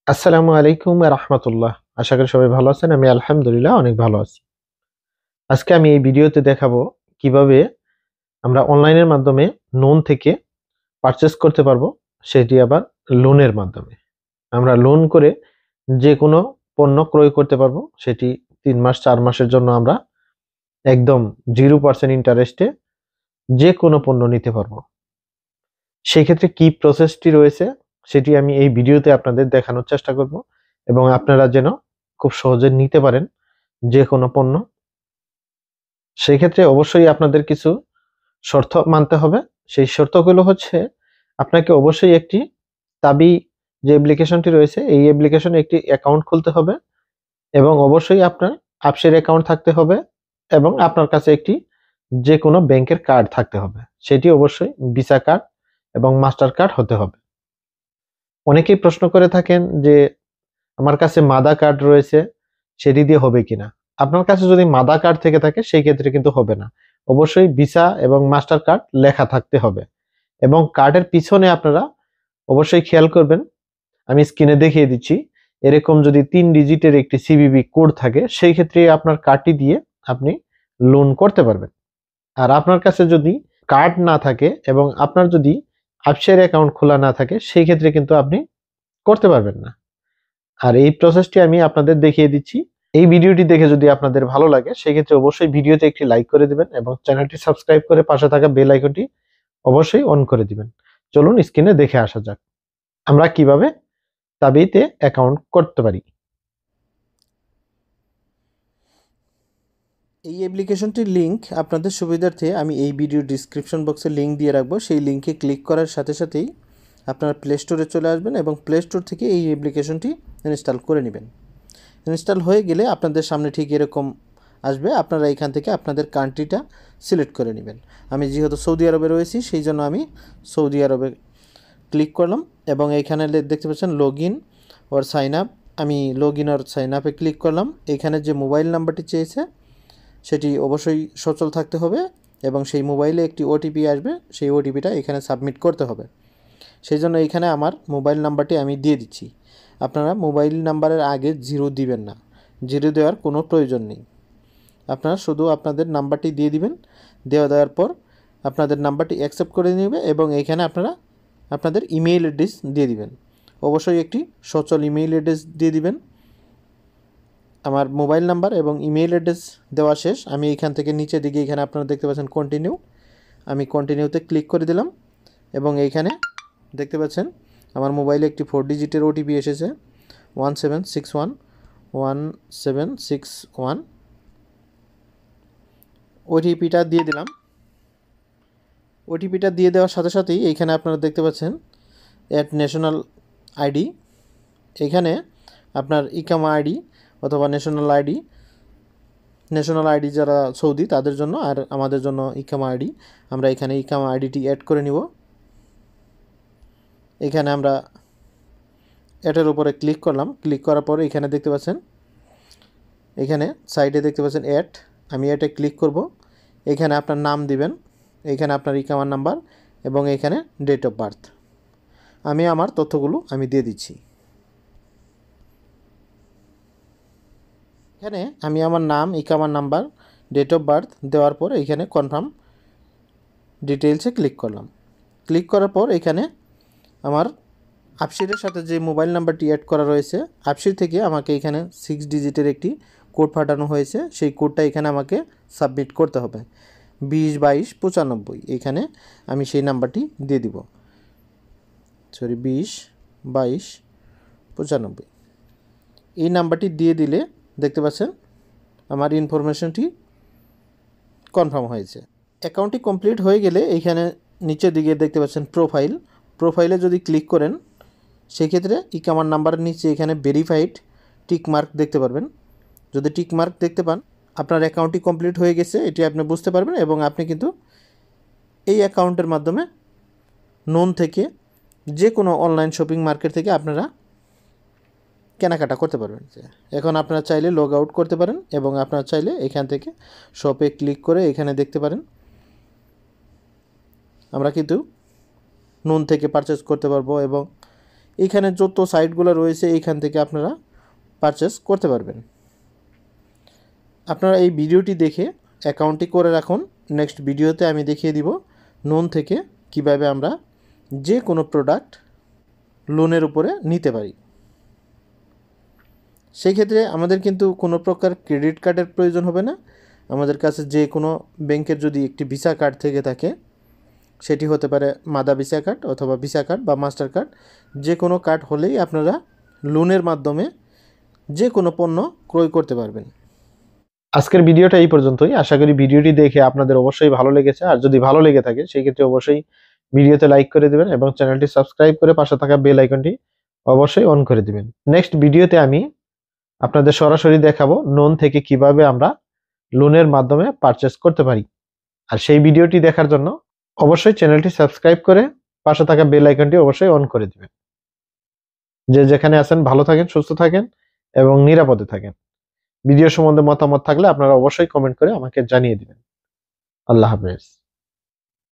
আসসালামু আলাইকুম ওয়া রাহমাতুল্লাহ। আশা করি সবাই ভালো আছেন। আমি আলহামদুলিল্লাহ অনেক ভালো আছি। আজকে আমি এই ভিডিওতে দেখাবো কিভাবে আমরা অনলাইনের মাধ্যমে লোন থেকে পারচেজ করতে পারবো, সেটি আবার লোনের মাধ্যমে। আমরা লোন করে যে কোনো পণ্য ক্রয় করতে পারবো, সেটি ৩ মাস ৪ মাসের জন্য আমরা একদম 0% ইন্টারেস্টে যে কোনো পণ্য নিতে পারবো। সেক্ষেত্রে কি প্রসেসটি রয়েছে সেটি আমি এই ভিডিওতে আপনাদের দেখানোর চেষ্টা করব এবং আপনারা যেন খুব সহজে নিতে পারেন যে কোনো পণ্য। সেই ক্ষেত্রে অবশ্যই আপনাদের কিছু শর্ত মানতে হবে। সেই শর্তগুলো হচ্ছে, আপনাকে অবশ্যই একটি তাবি যে অ্যাপ্লিকেশনটি রয়েছে, এই অ্যাপ্লিকেশনে একটি অ্যাকাউন্ট খুলতে হবে এবং অবশ্যই আপনার আপসের অ্যাকাউন্ট থাকতে হবে এবং আপনার কাছে একটি যে কোনো ব্যাংকের কার্ড থাকতে হবে। সেটি অবশ্যই ভিসা কার্ড এবং মাস্টার কার্ড হতে হবে। অনেকেই প্রশ্ন করে থাকেন যে আমার কাছে মাদা কার্ড রয়েছে, সেটি দিয়ে হবে কিনা। আপনার কাছে যদি মাদা কার্ড থেকে থাকে সেই ক্ষেত্রে কিন্তু হবে না। অবশ্যই ভিসা এবং মাস্টার কার্ড লেখা থাকতে হবে এবং কার্ডের পিছনে আপনারা অবশ্যই খেয়াল করবেন, আমি স্ক্রিনে দেখিয়ে দিচ্ছি, এরকম যদি 3 ডিজিটের একটি সিভিভি কোড থাকে সেই ক্ষেত্রে আপনার কার্ডটি দিয়ে আপনি লোন করতে পারবেন। আর আপনার কাছে যদি কার্ড না থাকে এবং আপনার যদি আপসের অ্যাকাউন্ট খোলা না থাকে সেই ক্ষেত্রে কিন্তু আপনি করতে পারবেন না। আর এই প্রসেসটি আমি আপনাদের দেখিয়ে দিচ্ছি। এই ভিডিওটি দেখে যদি আপনাদের ভালো লাগে সেক্ষেত্রে অবশ্যই ভিডিওতে একটি লাইক করে দিবেন এবং চ্যানেলটি সাবস্ক্রাইব করে পাশে থাকা বেল আইকনটি অবশ্যই অন করে দিবেন। চলুন স্ক্রিনে দেখে আসা যাক আমরা কিভাবে তাবিতে অ্যাকাউন্ট করতে পারি। এই অ্যাপ্লিকেশনটির লিঙ্ক আপনাদের সুবিধার্থে আমি এই ভিডিও ডিসক্রিপশন বক্সে লিঙ্ক দিয়ে রাখবো। সেই লিঙ্কে ক্লিক করার সাথে সাথেই আপনারা প্লে স্টোরে চলে আসবেন এবং প্লে স্টোর থেকে এই অ্যাপ্লিকেশনটি ইনস্টল করে নেবেন। ইনস্টল হয়ে গেলে আপনাদের সামনে ঠিক এরকম আসবে। আপনারা এখান থেকে আপনাদের কান্ট্রিটা সিলেক্ট করে নেবেন। আমি যেহেতু সৌদি আরবে রয়েছি সেই জন্য আমি সৌদি আরবে ক্লিক করলাম এবং এইখানে দেখতে পাচ্ছেন log in or sign up. আমি লগ ইন ওর সাইন আপে ক্লিক করলাম। এখানে যে মোবাইল নাম্বারটি চেয়েছে সেটি অবশ্যই সচল থাকতে হবে এবং সেই মোবাইলে একটি ওটিপি আসবে, সেই ওটিপিটা এখানে সাবমিট করতে হবে। সেই জন্য এইখানে আমার মোবাইল নাম্বারটি আমি দিয়ে দিচ্ছি। আপনারা মোবাইল নাম্বারের আগে 0 দিবেন না, 0 দেওয়ার কোনো প্রয়োজন নেই। আপনারা শুধু আপনাদের নাম্বারটি দিয়ে দিবেন। দেওয়ার পর আপনাদের নাম্বারটি অ্যাকসেপ্ট করে নেবে এবং এইখানে আপনারা আপনাদের ইমেইল অ্যাড্রেস দিয়ে দিবেন। অবশ্যই একটি সচল ইমেইল অ্যাড্রেস দিয়ে দিবেন। আমার মোবাইল নাম্বার এবং ইমেইল অ্যাড্রেস দেওয়া শেষ। আমি এইখান থেকে নিচের দিকে এখানে আপনারা দেখতে পাচ্ছেন কন্টিনিউ, আমি কন্টিনিউতে ক্লিক করে দিলাম এবং এইখানে দেখতে পাচ্ছেন আমার মোবাইলে একটি 4 ডিজিটের ওটিপি এসেছে 1761 ওটিপিটা দিয়ে দিলাম। ওটিপিটা দিয়ে দেওয়ার সাথে সাথেই এইখানে আপনারা দেখতে পাচ্ছেন অ্যাড ন্যাশনাল আইডি। এখানে আপনার ইকামা আইডি অথবা ন্যাশনাল আইডি যারা সৌদি তাদের জন্য, আর আমাদের জন্য ইকামা আইডি। আমরা এখানে ইকামা আইডিটি অ্যাড করে নিব। এখানে আমরা অ্যাডের উপরে ক্লিক করলাম। ক্লিক করার পরে এখানে দেখতে পাচ্ছেন, এখানে সাইডে দেখতে পাচ্ছেন অ্যাড, আমি অ্যাডে ক্লিক করব। এখানে আপনার নাম দিবেন, এখানে আপনার ইকামার নাম্বার এবং এখানে ডেট অফ বার্থ। আমি আমার তথ্যগুলো আমি দিয়ে দিচ্ছি। এখানে আমি আমার নাম, ইকামার নাম্বার, ডেট অফ বার্থ দেওয়ার পর এখানে কনফার্ম ডিটেইলসে ক্লিক করলাম। ক্লিক করার পর এখানে আমার আপসিরের সাথে যে মোবাইল নাম্বারটি অ্যাড করা রয়েছে, আপসির থেকে আমাকে এখানে 6 ডিজিটের একটি কোড পাঠানো হয়েছে। সেই কোডটা এখানে আমাকে সাবমিট করতে হবে 202295। এখানে আমি সেই নাম্বারটি দিয়ে দিব, 202295। এই নাম্বারটি দিয়ে দিলে দেখতে পাচ্ছেন আমার ইনফরমেশনটি কনফার্ম হয়েছে। অ্যাকাউন্টটি কমপ্লিট হয়ে গেলে এইখানে নিচের দিকে দেখতে পাচ্ছেন প্রোফাইলে যদি ক্লিক করেন সেক্ষেত্রে ইকামার নাম্বারের নিচে এখানে ভেরিফাইড টিক মার্ক দেখতে পারবেন। যদি টিক মার্ক দেখতে পান আপনার অ্যাকাউন্টটি কমপ্লিট হয়ে গেছে, এটি আপনি বুঝতে পারবেন এবং আপনি কিন্তু এই অ্যাকাউন্টের মাধ্যমে নোন থেকে যে কোনো অনলাইন শপিং মার্কেট থেকে আপনারা কেনাকাটা করতে পারবেন। এখন আপনারা চাইলে লগ আউট করতে পারেন এবং আপনারা চাইলে এখান থেকে শপে ক্লিক করে এখানে দেখতে পারেন আমরা কিন্তু নুন থেকে পারচেস করতে পারবো এবং এইখানে যত সাইটগুলো রয়েছে এইখান থেকে আপনারা পারচেস করতে পারবেন। আপনারা এই ভিডিওটি দেখে অ্যাকাউন্টটি করে রাখুন। নেক্সট ভিডিওতে আমি দেখিয়ে দিব লোন থেকে কিভাবে আমরা যে কোনো প্রোডাক্ট লোনের উপরে নিতে পারি। সেই ক্ষেত্রে আমাদের কিন্তু কোনো প্রকার ক্রেডিট কার্ডের প্রয়োজন হবে না। আমাদের কাছে যে কোনো ব্যাংকের যদি একটি ভিসা কার্ড থেকে থাকে, সেটি হতে পারে মাদা ভিসা কার্ড অথবা ভিসা কার্ড বা মাস্টার কার্ড, যে কোনো কার্ড হলেই আপনারা লোনের মাধ্যমে যে কোনো পণ্য ক্রয় করতে পারবেন। আজকের ভিডিওটা এই পর্যন্তই। আশা করি ভিডিওটি দেখে আপনাদের অবশ্যই ভালো লেগেছে। আর যদি ভালো লেগে থাকে সেই ক্ষেত্রে অবশ্যই ভিডিওতে লাইক করে দিবেন এবং চ্যানেলটি সাবস্ক্রাইব করে পাশে থাকা বেল আইকনটি অবশ্যই অন করে দিবেন। নেক্সট ভিডিওতে আমি আপনাদের সরাসরি দেখাবো লোন থেকে কিভাবে আমরা লোনের মাধ্যমে পারচেস করতে পারি। আর সেই ভিডিওটি দেখার জন্য অবশ্যই চ্যানেলটি সাবস্ক্রাইব করে পাশে থাকা বেল আইকনটি অবশ্যই অন করে দিবেন। যে যেখানে আছেন ভালো থাকেন, সুস্থ থাকেন এবং নিরাপদে থাকেন। ভিডিও সম্বন্ধে মতামত থাকলে আপনারা অবশ্যই কমেন্ট করে আমাকে জানিয়ে দিবেন। আল্লাহ হাফেজ।